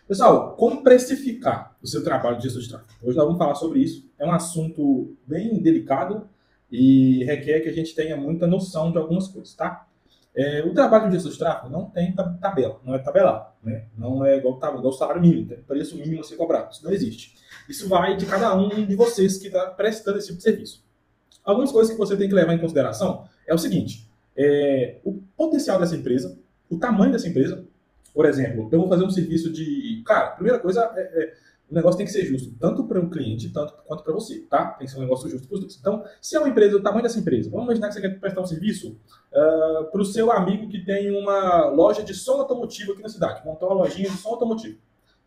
Pessoal, como precificar o seu trabalho de gestor de tráfego? Hoje nós vamos falar sobre isso. É um assunto bem delicado e requer que a gente tenha muita noção de algumas coisas, tá? O trabalho de gestor de tráfego não tem tabela, não é tabelado, né? Não é igual o salário mínimo, tem preço mínimo a ser cobrado. Isso não existe. Isso vai de cada um de vocês que está prestando esse tipo de serviço. Algumas coisas que você tem que levar em consideração é o seguinte: o potencial dessa empresa, o tamanho dessa empresa. Por exemplo, eu vou fazer um serviço de. Cara, a primeira coisa o negócio tem que ser justo, tanto para o cliente quanto para você, tá? Tem que ser um negócio justo para os dois. Então, se é uma empresa, o tamanho dessa empresa, vamos imaginar que você quer prestar um serviço para o seu amigo que tem uma loja de som automotivo aqui na cidade, montar uma lojinha de som automotivo,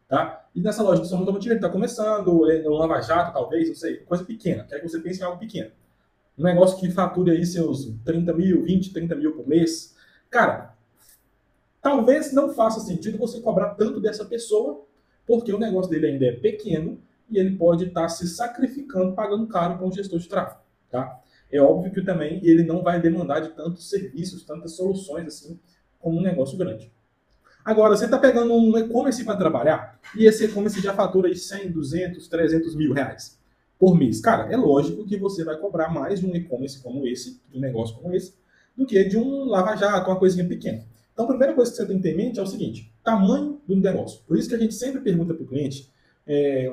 tá? E nessa loja de som automotivo ele está começando, no Lava Jato, talvez, não sei, coisa pequena, quer que você pense em algo pequeno. Um negócio que fature aí seus 30 mil, 20, 30 mil por mês. Cara, talvez não faça sentido você cobrar tanto dessa pessoa, porque o negócio dele ainda é pequeno e ele pode estar se sacrificando pagando caro para um gestor de tráfego, tá? É óbvio que também ele não vai demandar de tantos serviços, tantas soluções assim, como um negócio grande. Agora, você está pegando um e-commerce para trabalhar e esse e-commerce já fatura aí 100, 200, 300 mil reais por mês. Cara, é lógico que você vai cobrar mais de um e-commerce como esse, de um negócio como esse, do que de um lava-jato, uma coisinha pequena. Então, a primeira coisa que você tem que ter em mente é o seguinte: tamanho do negócio. Por isso que a gente sempre pergunta para o cliente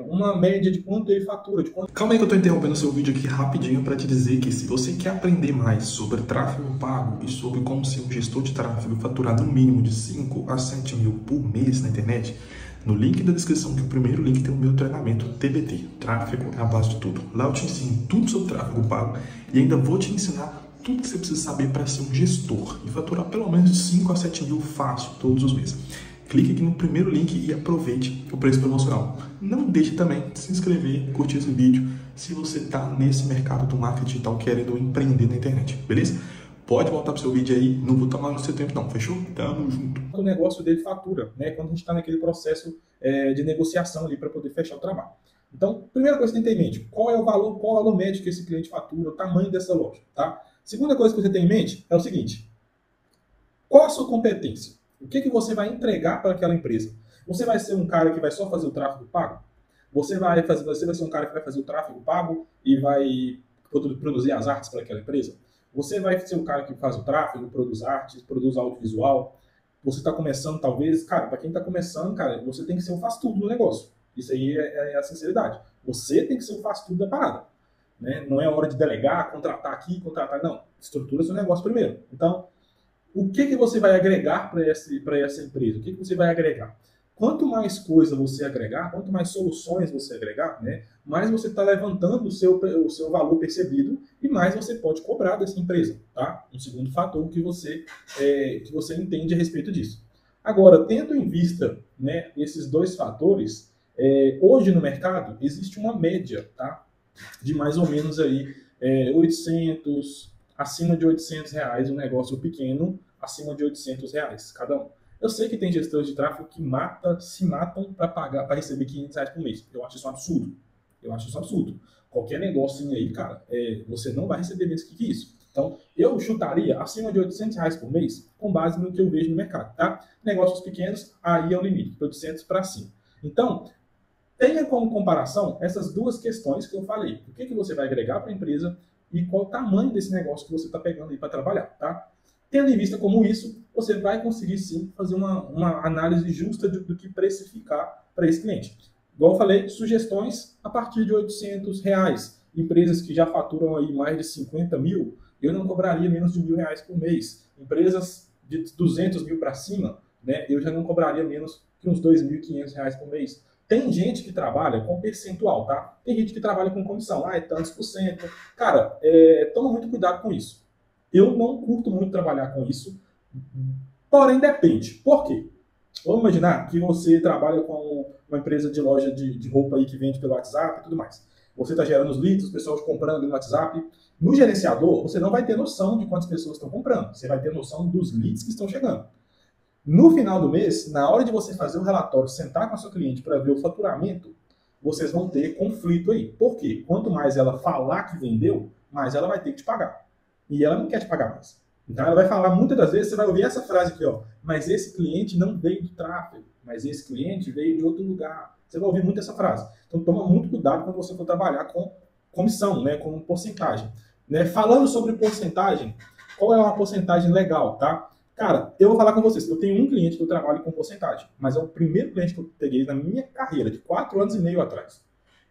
uma média de quanto ele fatura, de quanto... Calma aí que eu tô interrompendo o seu vídeo aqui rapidinho para te dizer que se você quer aprender mais sobre tráfego pago e sobre como ser um gestor de tráfego e faturar no mínimo de 5 a 7 mil por mês na internet, no link da descrição, que é o primeiro link, tem o meu treinamento TBT, Tráfego é a base de tudo. Lá eu te ensino tudo sobre tráfego pago e ainda vou te ensinar tudo que você precisa saber para ser um gestor e faturar pelo menos de 5 a 7 mil fácil todos os meses. Clique aqui no primeiro link e aproveite o preço promocional. Não deixe também de se inscrever, curtir esse vídeo se você está nesse mercado do marketing digital querendo empreender na internet, beleza? Pode voltar para o seu vídeo aí, não vou tomar no seu tempo não, fechou? Tamo junto. O negócio dele fatura, né? Quando a gente está naquele processo de negociação ali para poder fechar o trabalho. Então, primeira coisa que você tem que ter em mente: qual é o valor médio que esse cliente fatura, o tamanho dessa loja, tá? Segunda coisa que você tem em mente é o seguinte: qual a sua competência? O que você vai entregar para aquela empresa? Você vai ser um cara que vai só fazer o tráfego pago? Você vai ser um cara que vai fazer o tráfego pago e vai produzir as artes para aquela empresa? Você vai ser um cara que faz o tráfego, produz artes, produz audiovisual? Você está começando, talvez, cara, para quem está começando, cara, você tem que ser um faz-tudo no negócio. Isso aí é a sinceridade. Você tem que ser um faz-tudo da parada. Né? Não é hora de delegar, contratar aqui, contratar... Não. Estrutura seu negócio primeiro. Então, o que você vai agregar para essa empresa? O que você vai agregar? Quanto mais coisa você agregar, quanto mais soluções você agregar, né, mais você está levantando o seu valor percebido e mais você pode cobrar dessa empresa. Tá? Um segundo fator que você entende a respeito disso. Agora, tendo em vista, né, esses dois fatores, hoje no mercado existe uma média, tá, de mais ou menos aí, 800, acima de 800 reais, um negócio pequeno, acima de 800 reais cada um. Eu sei que tem gestores de tráfego que se matam para receber 500 reais por mês. Eu acho isso um absurdo. Eu acho isso um absurdo. Qualquer negocinho aí, cara, você não vai receber menos que isso. Então, eu chutaria acima de 800 reais por mês, com base no que eu vejo no mercado, tá? Negócios pequenos, aí é o limite, de 800 para cima. Então, tenha como comparação essas duas questões que eu falei. O que você vai agregar para a empresa e qual o tamanho desse negócio que você está pegando aí para trabalhar, tá? Tendo em vista como isso, você vai conseguir sim fazer uma análise justa do que precificar para esse cliente. Igual eu falei, sugestões a partir de 800 reais. Empresas que já faturam aí mais de 50 mil, eu não cobraria menos de R$ 1.000 por mês. Empresas de 200 mil para cima, né, eu já não cobraria menos que uns R$ 2.500 por mês. Tem gente que trabalha com percentual, tá? Tem gente que trabalha com comissão, é tantos por cento. Cara, toma muito cuidado com isso. Eu não curto muito trabalhar com isso, porém depende. Por quê? Vamos imaginar que você trabalha com uma empresa de loja de roupa aí que vende pelo WhatsApp e tudo mais. Você está gerando os leads, os pessoal comprando no WhatsApp. No gerenciador, você não vai ter noção de quantas pessoas estão comprando. Você vai ter noção dos leads que estão chegando. No final do mês, na hora de você fazer o relatório, sentar com a sua cliente para ver o faturamento, vocês vão ter conflito aí. Por quê? Quanto mais ela falar que vendeu, mais ela vai ter que te pagar. E ela não quer te pagar mais. Então ela vai falar, muitas das vezes, você vai ouvir essa frase aqui, ó, mas esse cliente não veio do tráfego, mas esse cliente veio de outro lugar. Você vai ouvir muito essa frase. Então toma muito cuidado quando você for trabalhar com comissão, né, com porcentagem. Né? Falando sobre porcentagem, qual é uma porcentagem legal, tá? Cara, eu vou falar com vocês, eu tenho um cliente que eu trabalho com porcentagem, mas é o primeiro cliente que eu peguei na minha carreira, de 4 anos e meio atrás.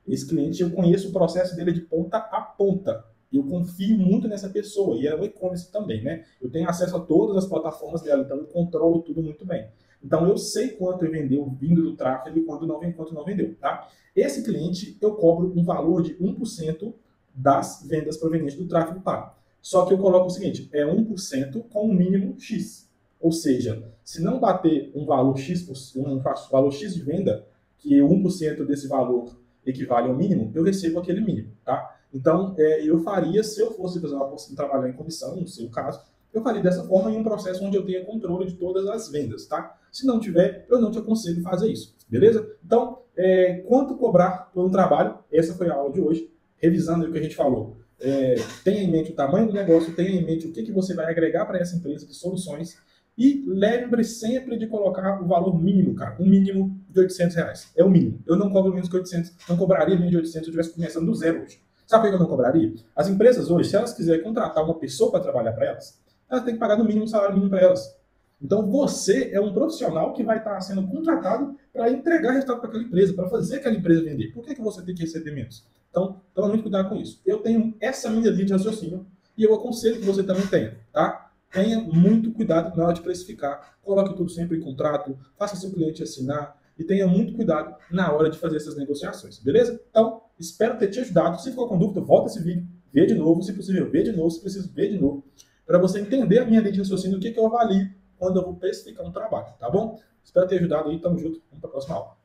Esse cliente, eu conheço o processo dele de ponta a ponta. Eu confio muito nessa pessoa, e é o e-commerce também, né? Eu tenho acesso a todas as plataformas dela, então eu controlo tudo muito bem. Então eu sei quanto ele vendeu vindo do tráfego e quanto não vendeu, tá? Esse cliente, eu cobro um valor de 1% das vendas provenientes do tráfego pago. Só que eu coloco o seguinte, é 1% com um mínimo X. Ou seja, se não bater um valor X, um valor X de venda, que 1% desse valor equivale ao mínimo, eu recebo aquele mínimo, tá? Então, eu faria, se eu fosse fazer trabalhar em comissão, no seu caso, eu faria dessa forma em um processo onde eu tenha controle de todas as vendas, tá? Se não tiver, eu não te aconselho fazer isso, beleza? Então, quanto cobrar por um trabalho? Essa foi a aula de hoje, revisando o que a gente falou. Tenha em mente o tamanho do negócio, tenha em mente o que você vai agregar para essa empresa de soluções e lembre sempre de colocar o valor mínimo, cara, um mínimo de R$800. É o mínimo. Eu não cobro menos que 800, não cobraria menos de 800 se eu estivesse começando do zero hoje. Sabe por que eu não cobraria? As empresas hoje, se elas quiserem contratar uma pessoa para trabalhar para elas, elas têm que pagar no mínimo um salário mínimo para elas. Então você é um profissional que vai estar sendo contratado para entregar resultado para aquela empresa, para fazer aquela empresa vender. Por que você tem que receber menos? Então, toma muito cuidado com isso. Eu tenho essa minha linha de raciocínio e eu aconselho que você também tenha, tá? Tenha muito cuidado na hora de precificar. Coloque tudo sempre em contrato, faça seu cliente assinar e tenha muito cuidado na hora de fazer essas negociações, beleza? Então, espero ter te ajudado. Se ficou com dúvida, volta esse vídeo, vê de novo, se possível, vê de novo, se preciso, vê de novo, para você entender a minha linha de raciocínio, o que eu avalio quando eu vou precificar um trabalho, tá bom? Espero ter ajudado aí, tamo junto, vamos para a próxima aula.